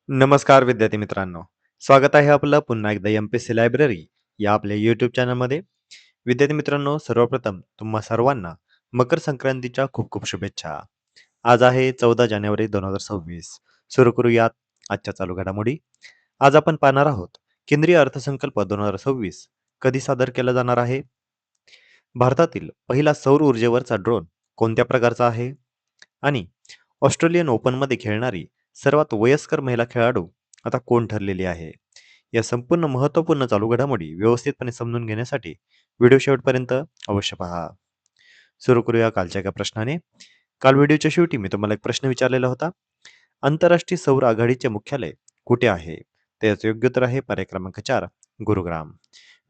नमस्कार विद्यार्थी मित्रांनो. स्वागत आहे आपलं पुन्हा एकदा एम-पी-एस-सी लायब्ररी या आपल्या यूट्यूब चॅनलमध्ये. विद्यार्थी मित्रांनो, सर्वप्रथम तुम्हा सर्वांना मकर संक्रांतीच्या खूप खूप शुभेच्छा. आज आहे 14 जानेवारी 2026. सुरू करूयात आजच्या चालू घडामोडी. आज आपण पाहणार आहोत केंद्रीय अर्थसंकल्प 2026 कधी सादर केला जाणार आहे. भारतातील पहिला सौर ऊर्जेवरचा ड्रोन कोणत्या प्रकारचा आहे आणि ऑस्ट्रेलियन ओपनमध्ये खेळणारी सर्वात वयस्कर महिला खेळाडू आता कोण ठरलेली आहे. या संपूर्ण महत्त्वपूर्ण चालू घडामोडी व्यवस्थितपणे समजून घेण्यासाठी व्हिडिओ शेवटपर्यंत अवश्य पहा. सुरू करूया कालच्या एका प्रश्नाने. काल व्हिडिओच्या शेवटी मी तुम्हाला एक प्रश्न विचारलेला होता. आंतरराष्ट्रीय सौर आघाडीचे मुख्यालय कुठे आहे? त्याचं योग्य उत्तर आहे पर्याय क्रमांक 4, गुरुग्राम.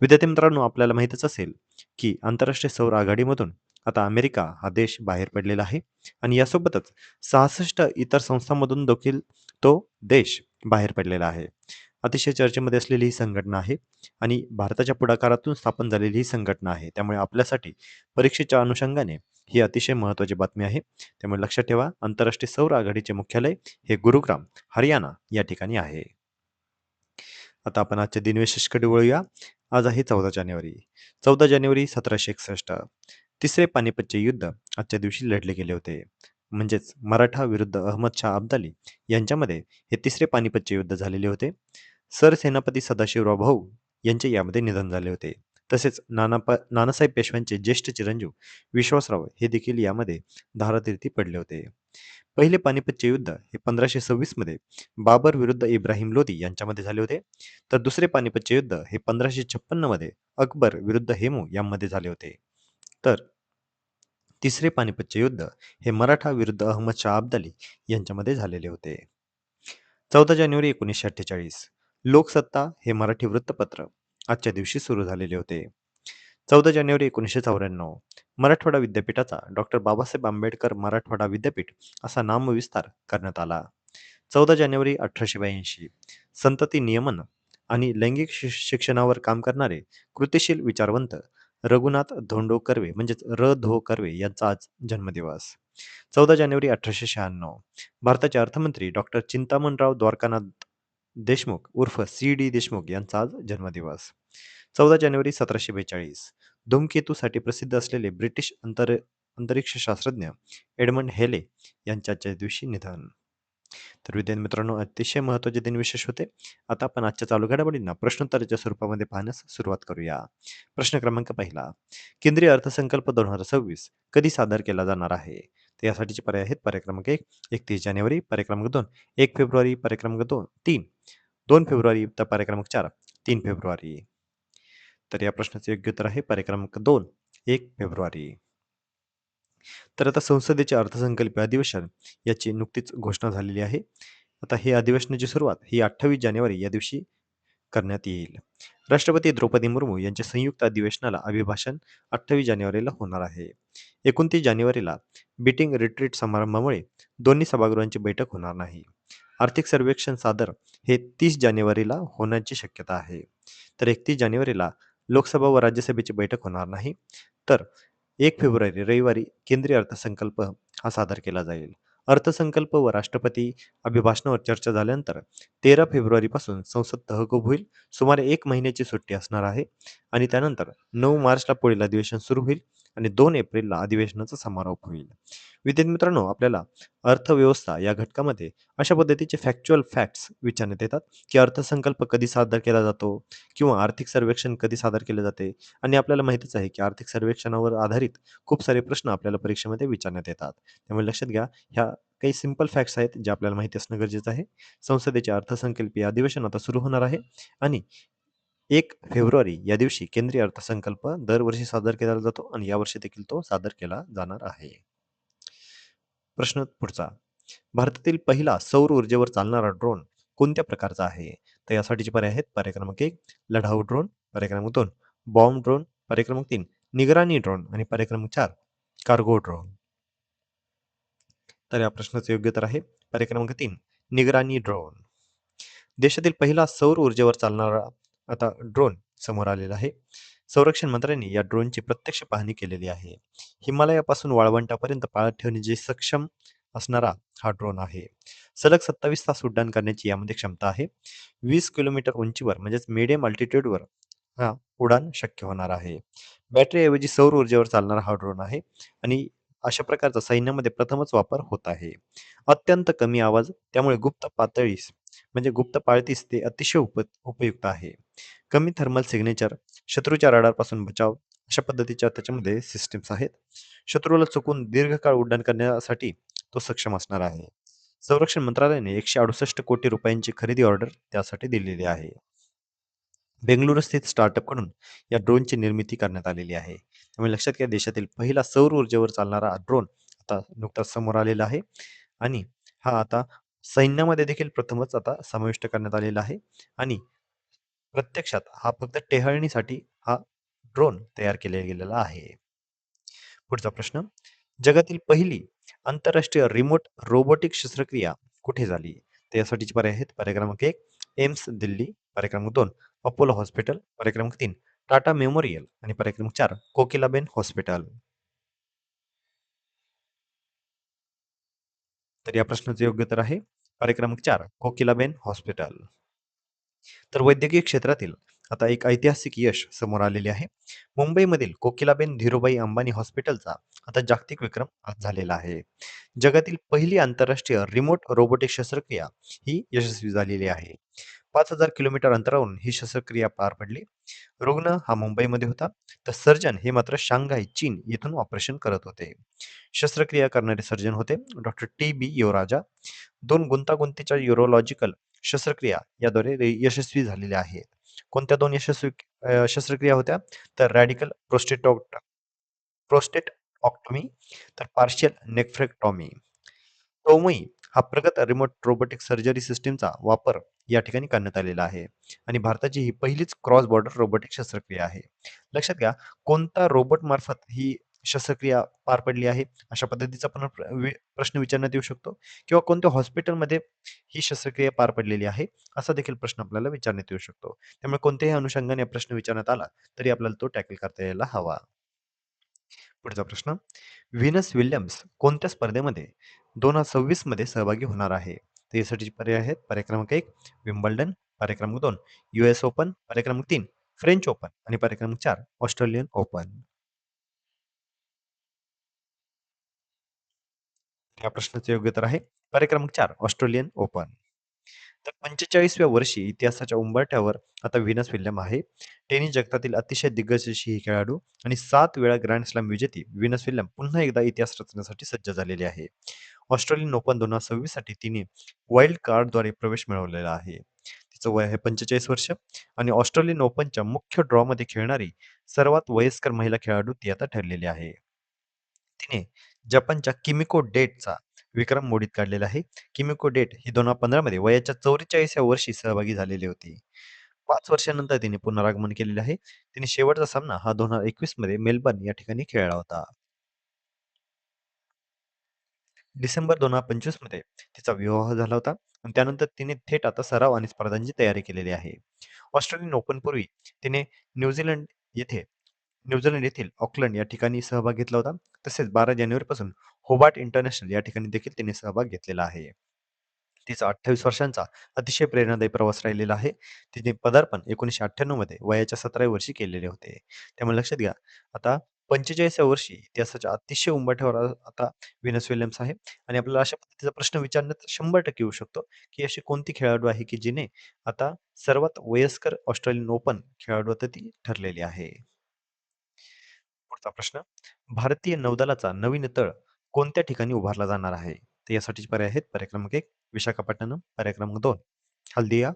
विद्यार्थी मित्रांनो, आपल्याला माहीतच असेल की आंतरराष्ट्रीय सौर आघाडीमधून आता अमेरिका हा देश बाहेर पडलेला आहे आणि यासोबतच 66 इतर संस्थांमधून देखील तो देश बाहेर पडलेला आहे. अतिशय चर्चेमध्ये असलेली ही संघटना आहे आणि भारताच्या पुढाकारातून स्थापन झालेली ही संघटना आहे. त्यामुळे आपल्यासाठी परीक्षेच्या अनुषंगाने ही अतिशय महत्त्वाची बातमी आहे. त्यामुळे लक्षात ठेवा, आंतरराष्ट्रीय सौर आघाडीचे मुख्यालय हे गुरुग्राम, हरियाणा या ठिकाणी आहे. आता आपण आजच्या दिनविशेषकडे वळूया. आज आहे 14 जानेवारी. 14 जानेवारी 1761. तिसरे पानिपतचे युद्ध आजच्या दिवशी लढले गेले होते. म्हणजेच मराठा विरुद्ध अहमदशाह अब्दाली यांच्यामध्ये हे तिसरे पानिपतचे युद्ध झालेले होते. सरसेनापती सदाशिवराव भाऊ यांचे यामध्ये निधन झाले होते. तसेच नानासाहेब पेशव्यांचे ज्येष्ठ चिरंजीव विश्वासराव हे देखील यामध्ये धारातीर्थी पडले होते. पहिले पानिपतचे युद्ध हे 1526 मध्ये बाबर विरुद्ध इब्राहिम लोदी यांच्यामध्ये झाले होते. तर दुसरे पानिपतचे युद्ध हे 1556 मध्ये अकबर विरुद्ध हेमू यांमध्ये झाले होते. तर तिसरे पानिपतचे युद्ध हे मराठा विरुद्ध अहमदशाह अब्दाली यांच्यामध्ये झालेले होते. 14 जानेवारी 1948 लोकसत्ता हे मराठी वृत्तपत्र आजच्या दिवशी सुरू झालेले होते. 14 जानेवारी 1994 मराठवाडा विद्यापीठाचा डॉक्टर बाबासाहेब आंबेडकर मराठवाडा विद्यापीठ असा नामविस्तार करण्यात आला. 14 जानेवारी 1882 संतती नियमन आणि लैंगिक शिक्षणावर काम करणारे कृतिशील विचारवंत रघुनाथ धोंडो कर्वे म्हणजेच र धो कर्वे यांचा आज जन्मदिवस. 14 जानेवारी 1896 भारताचे अर्थमंत्री डॉक्टर चिंतामणराव द्वारकानाथ देशमुख उर्फ सी.डी. देशमुख यांचा आज जन्मदिवस. 14 जानेवारी 1742 धूमकेतूसाठी प्रसिद्ध असलेले ब्रिटिश अंतरिक्ष शास्त्रज्ञ एडमंड हेले यांच्या आजच्या दिवशी निधन. तर विद्यार्थी मित्रांनो, अतिशय महत्त्वाचे दिनविशेष होते. आता आपण आजच्या चालू घडामोडींना प्रश्नोत्तराच्या स्वरूपामध्ये पाहण्यास सुरुवात करूया. प्रश्न क्रमांक पहिला. केंद्रीय अर्थसंकल्प 2026 कधी सादर केला जाणार आहे? तर यासाठीचे पर्याय आहेत पर्याय क्रमांक 1 31 जानेवारी, पर्याय क्रमांक 2 1 फेब्रुवारी, पर्याय क्रमांक 3 2 फेब्रुवारी, तर पर्याय क्रमांक 4 3 फेब्रुवारी. तर या प्रश्नाचे योग्य उत्तर आहे पर्याय क्रमांक 2 1 फेब्रुवारी. तर आता संसदेचे अर्थसंकल्पीय अधिवेशन याची नुकतीच घोषणा झालेली आहे. आता ही अधिवेशनाची सुरुवात ही 28 जानेवारी या दिवशी करण्यात येईल. राष्ट्रपती द्रौपदी मुर्मू यांच्या संयुक्त अधिवेशनाला अभिभाषण 28 जानेवारीला होणार आहे. 29 जानेवारीला बीटिंग रिट्रीट समारंभामुळे दोन्ही सभागृहांची बैठक होणार नाही. आर्थिक सर्वेक्षण सादर हे 30 जानेवारीला होण्याची शक्यता आहे. तर 31 जानेवारीला लोकसभा व राज्यसभेची बैठक होणार नाही. तर 1 फेब्रुवारी रविवारी केंद्रीय अर्थसंकल्प हा सादर केला जाईल. अर्थसंकल्प व राष्ट्रपती अभिभाषणावर चर्चा झाल्यानंतर 13 फेब्रुवारीपासून संसद तहकूब होईल. सुमारे 1 महिन्याची सुट्टी असणार आहे आणि त्यानंतर 9 मार्चला पुढील अधिवेशन सुरू होईल आणि 2 एप्रिलला अधिवेशनाचा समारोप होईल. विद्यार्थी मित्रांनो, आपल्याला अर्थव्यवस्था या घटकामध्ये अशा पद्धतीचे फॅक्च्युअल फॅक्ट्स विचारण्यात येतात की अर्थसंकल्प कधी सादर केला जातो किंवा आर्थिक सर्वेक्षण कधी सादर केले जाते. आणि आपल्याला माहितीच आहे की आर्थिक सर्वेक्षणावर आधारित खूप सारे प्रश्न आपल्याला परीक्षेमध्ये विचारण्यात येतात. त्यामुळे लक्षात घ्या, ह्या काही सिंपल फॅक्ट्स आहेत जे आपल्याला माहिती असणं गरजेचं आहे. संसदेचे अर्थसंकल्पीय अधिवेशन आता सुरू होणार आहे आणि 1 फेब्रुवारी या दिवशी केंद्रीय अर्थसंकल्प दरवर्षी सादर केला जातो आणि यावर्षी देखील तो सादर केला जाणार आहे. प्रश्न पुढचा. भारतातील पहिला सौर ऊर्जेवर चालणारा ड्रोन कोणत्या प्रकारचा आहे? तर यासाठीचे पर्याय आहेत पर्याय क्रमांक 1 लढाऊ ड्रोन, पर्याय क्रमांक 2 बॉम्ब ड्रोन, पर्याय क्रमांक 3 निगराणी ड्रोन आणि पर्याय क्रमांक 4 कार्गो ड्रोन. तर या प्रश्नाचे योग्य उत्तर आहे पर्याय क्रमांक 3 निगराणी ड्रोन. देशातील पहिला सौर ऊर्जेवर चालणारा आता ड्रोन समोर आलेला आहे. संरक्षण मंत्र्यांनी या ड्रोनची प्रत्यक्ष पाहणी केलेली आहे. हिमालयापासून वाळवंटापर्यंत पाळत ठेवण्याची सक्षम असणारा हा ड्रोन आहे. सलग 27 तास उड्डाण करण्याची यामध्ये क्षमता आहे. 20 किलोमीटर उंचीवर म्हणजेच मीडियम अल्टिट्यूडवर हा उडान शक्य होणार आहे. बॅटरीऐवजी सौर ऊर्जेवर चालणारा हा ड्रोन आहे आणि अशा प्रकारचा सैन्यामध्ये प्रथमच वापर होत आहे. अत्यंत कमी आवाज त्यामुळे गुप्त पातळीस म्हणजे गुप्त पाळतीस ते अतिशय उपयुक्त आहे. कमी थर्मल सिग्नेचर, शत्रूच्या रडारपासून बचाव अशा पद्धतीच्या त्याच्यामध्ये सिस्टीम्स आहेत. शत्रूला चुकून दीर्घकाळ उड्डाण करण्यासाठी तो सक्षम असणार आहे. संरक्षण मंत्रालयाने 168 कोटी रुपयांची खरेदी ऑर्डर त्यासाठी दिलेली आहे. बेंगळुरू स्थित स्टार्टअपकडून या ड्रोनची निर्मिती करण्यात आलेली आहे. त्यामुळे लक्षात घ्या देशातील पहिला सौर ऊर्जेवर चालणारा ड्रोन आता नुकताच समोर आलेला आहे आणि हा आता सैन्यामध्ये देखील प्रथमच आता समाविष्ट करण्यात आलेला आहे आणि प्रत्यक्षात हा फक्त टेहळणीसाठी हा ड्रोन तयार केला गेलेला आहे. पुढचा प्रश्न. जगातील पहिली आंतरराष्ट्रीय रिमोट रोबोटिक शस्त्रक्रिया कुठे झाली? तर यासाठीचे पर्याय आहेत. पर्याय क्रमांक 1 एम्स दिल्ली, पर्याय क्रमांक 2 अपोलो हॉस्पिटल, पर्याय क्रमांक 3 टाटा मेमोरियल आणि पर्याय क्रमांक 4 कोकिलाबेन हॉस्पिटल. तर या प्रश्नाचे योग्य उत्तर आहे पर्याय क्रमांक 4 कोकिलाबेन हॉस्पिटल. तर वैद्यकीय क्षेत्रातील आता एक ऐतिहासिक यश समोर आलेले आहे. मुंबईमधील कोकिलाबेन धीरूभाई अंबानी हॉस्पिटलचा आता जागतिक विक्रम आज झालेला आहे. जगातील पहिली आंतरराष्ट्रीय रिमोट रोबोटिक शस्त्रक्रिया ही यशस्वी झालेली आहे. 5,000 किलोमीटर अंतरावरून ही शस्त्रक्रिया पार पडली. रुग्ण हा मुंबईमध्ये होता, तर सर्जन हे मात्र शांघाय, चीन येथून ऑपरेशन करत होते. शस्त्रक्रिया करणारे सर्जन होते डॉक्टर टी बी योराजा. 2 गुंतागुंतीच्या युरोलॉजिकल शस्त्रक्रिया याद्वारे यशस्वी झालेल्या आहेत. कोणत्या 2 यशस्वी शस्त्रक्रिया होत्या? तर रॅडिकल प्रोस्टेटॉक्टॉमी तर पार्शियल नेफ्रेक्टॉमी. टोमई हा प्रगत रिमोट रोबोटिक सर्जरी सिस्टीमचा वापर या ठिकाणी करण्यात आलेला आहे आणि भारताची ही पहिलीच क्रॉस बॉर्डर रोबोटिक शस्त्रक्रिया आहे. लक्षात घ्या कोणता रोबोट मार्फत ही शस्त्रक्रिया पार पडली आहे अशा पद्धतीचा पण प्रश्न विचारण्यात येऊ शकतो किंवा कोणत्या हॉस्पिटलमध्ये ही शस्त्रक्रिया पार पडलेली आहे असा देखील प्रश्न आपल्याला विचारण्यात येऊ शकतो. त्यामुळे कोणत्याही अनुषंगाने प्रश्न विचारण्यात आला तरी आपल्याला तो टॅकल करता यायला हवा. पुढचा प्रश्न. व्हीनस विल्यम्स कोणत्या स्पर्धेमध्ये 2026 मध्ये सहभागी होणार आहे? तर यासाठी पर्याय आहेत. पर्याय क्रमांक 1 विम्बल्डन, पर्याय क्रमांक 2 US ओपन, पर्याय क्रमांक 3 फ्रेंच ओपन आणि पर्याय क्रमांक 4 ऑस्ट्रेलियन ओपन. या प्रश्नाचे योग्य उत्तर आहे पर्याय क्रमांक 4 ऑस्ट्रेलियन ओपन. तर 45व्या वर्षी इतिहासाच्या उंबरठ्यावर आता व्हीनस विल्यम आहे. टेनिस जगतातील अतिशय दिग्गज अशी ही खेळाडू आणि 7 वेळा ग्रँड स्लॅम विजेती व्हीनस विल्यम पुन्हा एकदा इतिहास रचण्यासाठी सज्ज झालेली आहे. ऑस्ट्रेलियन ओपन 2026 साठी तिने वाईल्ड कार्डद्वारे प्रवेश मिळवलेला आहे. तिचं वय आहे 45 वर्ष आणि ऑस्ट्रेलियन ओपनच्या मुख्य ड्रॉमध्ये खेळणारी सर्वात वयस्कर महिला खेळाडू ती आता ठरलेली आहे. तिने जपानच्या किमिको डेटचा विक्रम मोडीत काढलेला आहे. किमिको डेट ही 2015 मध्ये वयाच्या 44व्या वर्षी सहभागी झालेली होती. 5 वर्षानंतर तिने पुनरागमन केलेले आहे. तिने शेवटचा सामना हा 2021 मध्ये मेलबर्न या ठिकाणी खेळला होता. डिसेंबर 2025 मध्ये तिचा विवाह झाला होता आणि त्यानंतर तिने थेट आता सराव आणि स्पर्धांची तयारी केलेली आहे. ऑस्ट्रेलियन ओपन पूर्वी तिने न्यूझीलंड येथे न्यूझीलंड येथील ऑकलंड या ठिकाणी सहभाग घेतला होता. तसेच 12 जानेवारीपासून होबार्ट इंटरनॅशनल या ठिकाणी देखील तिने सहभाग घेतलेला आहे. तिचा 28 वर्षांचा अतिशय प्रेरणादायी प्रवास राहिलेला आहे. तिने पदार्पण 1998 मध्ये वयाच्या 17व्या वर्षी केलेले होते. त्यामुळे लक्षात घ्या, आता 45व्या वर्षी इतिहासाच्या अतिशय उंबरठ्यावर आता व्हीनस विल्यम्स आहे आणि आपल्याला अशा पद्धतीचा प्रश्न विचारण्यात 100% येऊ शकतो, की अशी कोणती खेळाडू आहे, की जिने आता सर्वात वयस्कर ऑस्ट्रेलियन ओपन खेळाडू आता ती ठरलेली आहे. पुढचा प्रश्न. भारतीय नौदलाचा नवीन तळ कोणत्या ठिकाणी उभारला जाणार आहे? तर यासाठीचे पर्याय आहेत. पर्याय क्रमांक 1 विशाखापट्टणम, पर्याय क्रमांक 2 हल्दिया,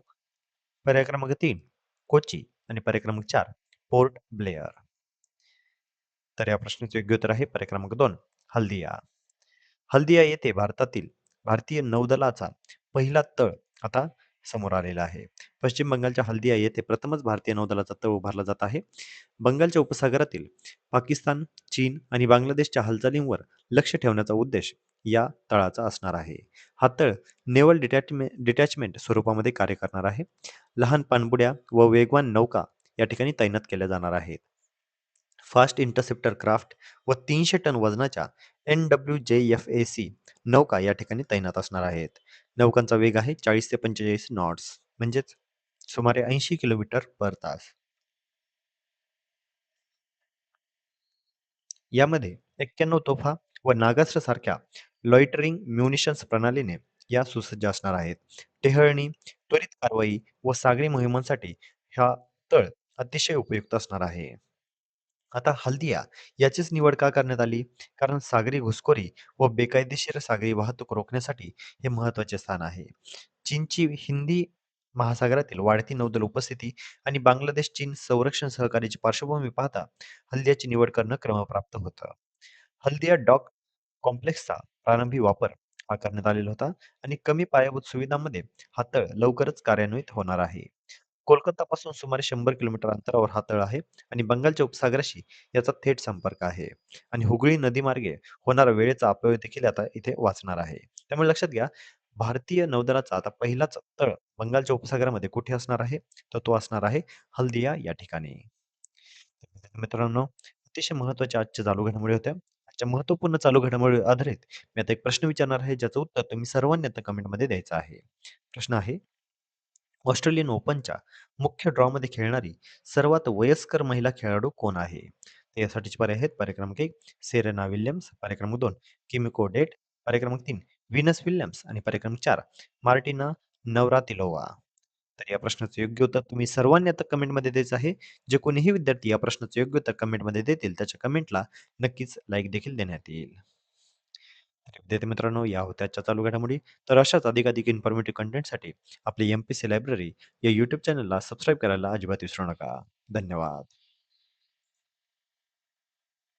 पर्याय क्रमांक 3 कोची आणि पर्याय क्रमांक 4 पोर्ट ब्लेअर. तर या प्रश्नाचे योग्य उत्तर आहे पर्याय क्रमांक 2 हल्दिया. हल्दिया येथे भारतीय नौदलाचा पहिला तळ आता समोर आलेला आहे. पश्चिम बंगालच्या हल्दिया येथे प्रथमच भारतीय नौदलाचा तळ उभारला जात आहे. बंगालच्या उपसागरातील पाकिस्तान, चीन आणि बांगलादेशच्या हालचालींवर लक्ष ठेवण्याचा उद्देश या तळाचा असणार आहे. हा तळ नेव्हल डिटॅचमेंट स्वरूपामध्ये कार्य करणार आहे. लहान पाणबुड्या व वेगवान नौका या ठिकाणी तैनात केल्या जाणार आहेत. फास्ट इंटरसेप्टर क्राफ्ट व 300 टन वजनाच्या NWJFAC नौका या ठिकाणी तैनात असणार आहेत. नौकांचा वेग आहे 40 ते 45 नॉट्स म्हणजेच सुमारे 80 किलोमीटर पर तास. यामध्ये 91 तोफा व नागास्त्र सारख्या लॉइटरिंग म्युनिशन्स प्रणालीने या सुसज्ज असणार आहेत. टेहळणी, त्वरित कारवाई व सागरी मोहिमांसाठी हा तळ अतिशय उपयुक्त असणार आहे. आता हल्दिया याचीच निवड का करण्यात आली? कारण सागरी घुसखोरी व बेकायदेशीर सागरी वाहतूक रोखण्यासाठी हे महत्त्वाचे स्थान आहे. चीनची हिंदी महासागरातील वाढती नौदल उपस्थिती आणि बांगलादेश-चीन संरक्षण सहकार्याची पार्श्वभूमी पाहता हल्दियाची निवड करणं क्रमप्राप्त होतं. हल्दिया डॉक कॉम्प्लेक्सचा प्रारंभी वापर हा करण्यात आलेला होता आणि कमी पायाभूत सुविधांमध्ये हा तळ लवकरच कार्यान्वित होणार आहे. कोलकातापासून सुमारे 100 किलोमीटर अंतरावर हा तळ आहे आणि बंगालच्या उपसागराशी याचा थेट संपर्क आहे आणि हुगळी नदीमार्गे होणारा वेळेचा अपव्यय देखील आता इथे वाचणार आहे. त्यामुळे लक्षात घ्या, भारतीय नौदलाचा आता पहिलाच तळ बंगालच्या उपसागरामध्ये कुठे असणार आहे? तर तो असणार आहे हल्दिया या ठिकाणी. तर मित्रांनो, अतिशय महत्त्वाच्या आजच्या चालू घडामोडी होत्या. आजच्या महत्त्वपूर्ण चालू घडामोडी आधारित मी आता एक प्रश्न विचारणार आहे, ज्याचं उत्तर तुम्ही सर्वांनी आता कमेंटमध्ये द्यायचं आहे. प्रश्न आहे, ऑस्ट्रेलियन ओपनच्या मुख्य ड्रॉमध्ये खेळणारी सर्वात वयस्कर महिला खेळाडू कोण आहे? तर यासाठीचे पर्याय आहेत: पर्याय क्रमांक 1 सेरेना विल्यम्स, पर्याय क्रमांक 2 किमिको डेट, पर्याय क्रमांक 3 व्हिनस विल्यम्स आणि पर्याय क्रमांक 4 मार्टिना नवरातिलोव्हा. तर या प्रश्नाचं योग्य उत्तर तुम्ही सर्वांनी आता कमेंटमध्ये द्यायचं आहे. जे कोणीही विद्यार्थी या प्रश्नाचं योग्य उत्तर कमेंटमध्ये देतील, त्याच्या कमेंटला नक्कीच लाईक देखील देण्यात येईल. तर विद्यार्थी मित्रांनो, या होत्या आजच्या चालू घडामोडी. तर अशाच अधिकाधिक इन्फॉर्मेटिव्ह कंटेंटसाठी आपली एम-पी-सी लायब्ररी या यूट्यूब चॅनलला सबस्क्राईब करायला अजिबात विसरू नका. धन्यवाद.